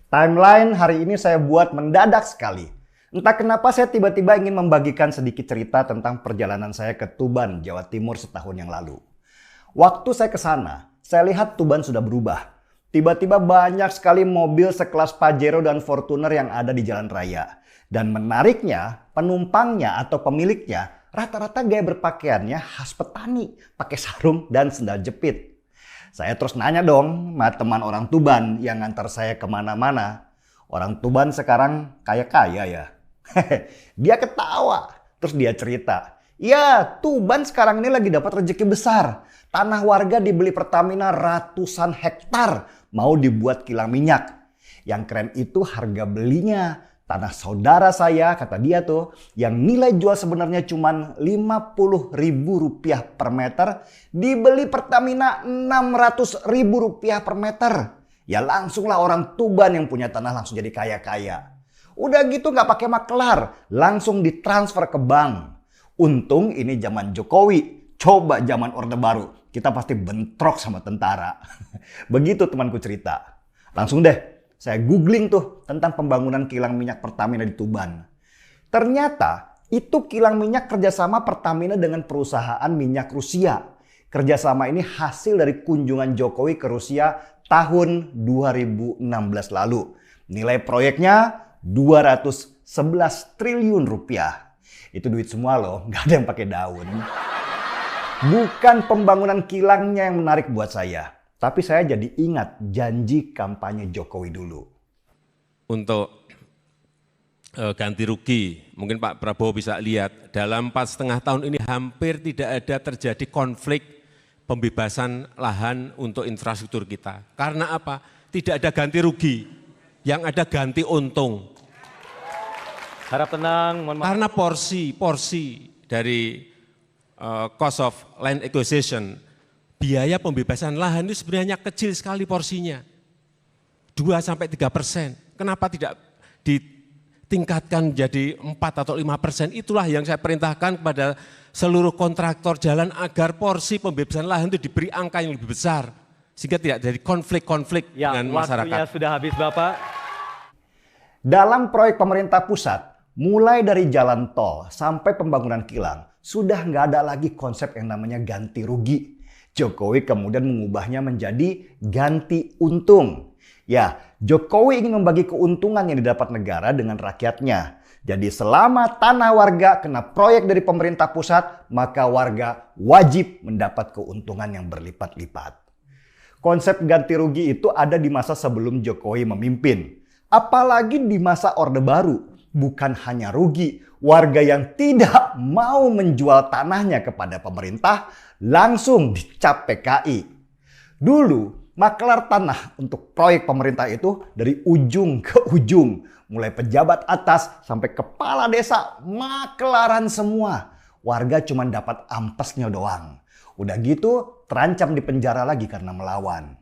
Timeline hari ini saya buat mendadak sekali. Entah kenapa saya tiba-tiba ingin membagikan sedikit cerita tentang perjalanan saya ke Tuban, Jawa Timur setahun yang lalu. Waktu saya ke sana, saya lihat Tuban sudah berubah. Tiba-tiba banyak sekali mobil sekelas Pajero dan Fortuner yang ada di jalan raya. Dan menariknya, penumpangnya atau pemiliknya rata-rata gaya berpakaiannya khas petani, pakai sarung dan sendal jepit. Saya terus nanya dong sama teman orang Tuban yang ngantar saya kemana-mana. Orang Tuban sekarang kaya-kaya ya. Dia ketawa, terus dia cerita. Ya, Tuban sekarang ini lagi dapat rezeki besar. Tanah warga dibeli Pertamina ratusan hektar, mau dibuat kilang minyak. Yang keren itu harga belinya. Tanah saudara saya, kata dia tuh, yang nilai jual sebenarnya cuma Rp50.000 per meter, dibeli Pertamina Rp600.000 per meter. Ya langsunglah orang Tuban yang punya tanah langsung jadi kaya-kaya. Udah gitu nggak pakai maklar, langsung ditransfer ke bank. Untung ini zaman Jokowi, coba zaman Orde Baru, kita pasti bentrok sama tentara. Begitu temanku cerita. Langsung deh. Saya googling tuh tentang pembangunan kilang minyak Pertamina di Tuban. Ternyata itu kilang minyak kerjasama Pertamina dengan perusahaan minyak Rusia. Kerjasama ini hasil dari kunjungan Jokowi ke Rusia tahun 2016 lalu. Nilai proyeknya 211 triliun rupiah. Itu duit semua loh, nggak ada yang pakai daun. Bukan pembangunan kilangnya yang menarik buat saya. Tapi saya jadi ingat janji kampanye Jokowi dulu. Untuk ganti rugi, mungkin Pak Prabowo bisa lihat, dalam 4,5 tahun ini hampir tidak ada terjadi konflik pembebasan lahan untuk infrastruktur kita. Karena apa? Tidak ada ganti rugi, yang ada ganti untung. Harap tenang, mohon maaf. Karena porsi dari cost of land acquisition, biaya pembebasan lahan itu sebenarnya kecil sekali porsinya. 2-3%. Kenapa tidak ditingkatkan jadi 4 atau 5%? Itulah yang saya perintahkan kepada seluruh kontraktor jalan agar porsi pembebasan lahan itu diberi angka yang lebih besar. Sehingga tidak jadi konflik-konflik dengan masyarakat. Waktunya sudah habis Bapak. Dalam proyek pemerintah pusat, mulai dari jalan tol sampai pembangunan kilang, sudah nggak ada lagi konsep yang namanya ganti rugi. Jokowi kemudian mengubahnya menjadi ganti untung. Ya, Jokowi ingin membagi keuntungan yang didapat negara dengan rakyatnya. Jadi selama tanah warga kena proyek dari pemerintah pusat, maka warga wajib mendapat keuntungan yang berlipat-lipat. Konsep ganti rugi itu ada di masa sebelum Jokowi memimpin. Apalagi di masa Orde Baru. Bukan hanya rugi, warga yang tidak mau menjual tanahnya kepada pemerintah langsung dicap PKI. Dulu, maklar tanah untuk proyek pemerintah itu dari ujung ke ujung. Mulai pejabat atas sampai kepala desa, maklaran semua. Warga cuma dapat ampesnya doang. Udah gitu, terancam di penjara lagi karena melawan.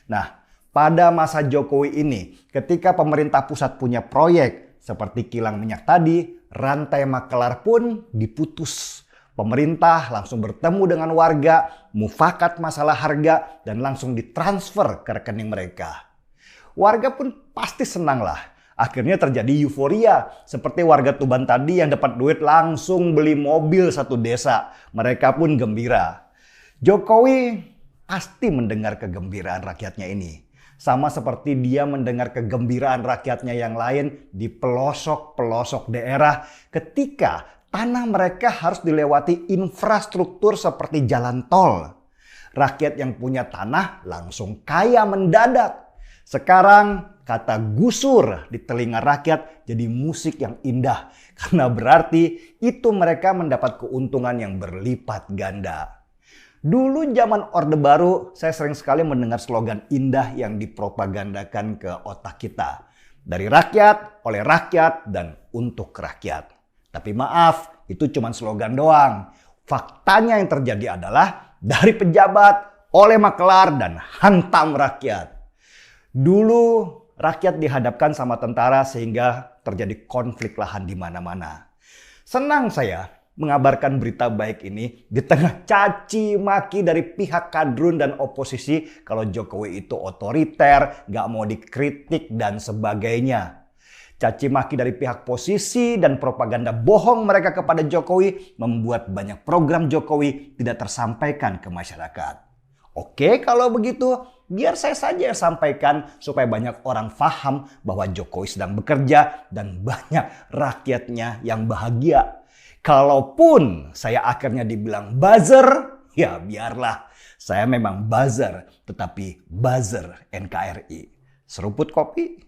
Nah, pada masa Jokowi ini, ketika pemerintah pusat punya proyek, seperti kilang minyak tadi, rantai maklar pun diputus. Pemerintah langsung bertemu dengan warga, mufakat masalah harga, dan langsung ditransfer ke rekening mereka. Warga pun pasti senang lah. Akhirnya terjadi euforia. Seperti warga Tuban tadi yang dapat duit langsung beli mobil satu desa. Mereka pun gembira. Jokowi pasti mendengar kegembiraan rakyatnya ini. Sama seperti dia mendengar kegembiraan rakyatnya yang lain di pelosok-pelosok daerah ketika tanah mereka harus dilewati infrastruktur seperti jalan tol. Rakyat yang punya tanah langsung kaya mendadak. Sekarang kata gusur di telinga rakyat jadi musik yang indah. Karena berarti itu mereka mendapat keuntungan yang berlipat ganda. Dulu zaman Orde Baru, saya sering sekali mendengar slogan indah yang dipropagandakan ke otak kita. Dari rakyat, oleh rakyat, dan untuk rakyat. Tapi maaf, itu cuma slogan doang. Faktanya yang terjadi adalah dari pejabat, oleh maklar, dan hantam rakyat. Dulu rakyat dihadapkan sama tentara sehingga terjadi konflik lahan di mana-mana. Senang saya mengabarkan berita baik ini di tengah caci maki dari pihak kadrun dan oposisi kalau Jokowi itu otoriter, gak mau dikritik dan sebagainya. Caci maki dari pihak posisi dan propaganda bohong mereka kepada Jokowi membuat banyak program Jokowi tidak tersampaikan ke masyarakat. Oke, kalau begitu biar saya saja yang sampaikan supaya banyak orang paham bahwa Jokowi sedang bekerja dan banyak rakyatnya yang bahagia. Kalaupun saya akhirnya dibilang buzzer, ya biarlah. Saya memang buzzer, tetapi buzzer NKRI. Seruput kopi.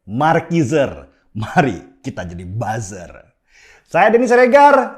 Markizer, mari kita jadi buzzer. Saya Denny Siregar.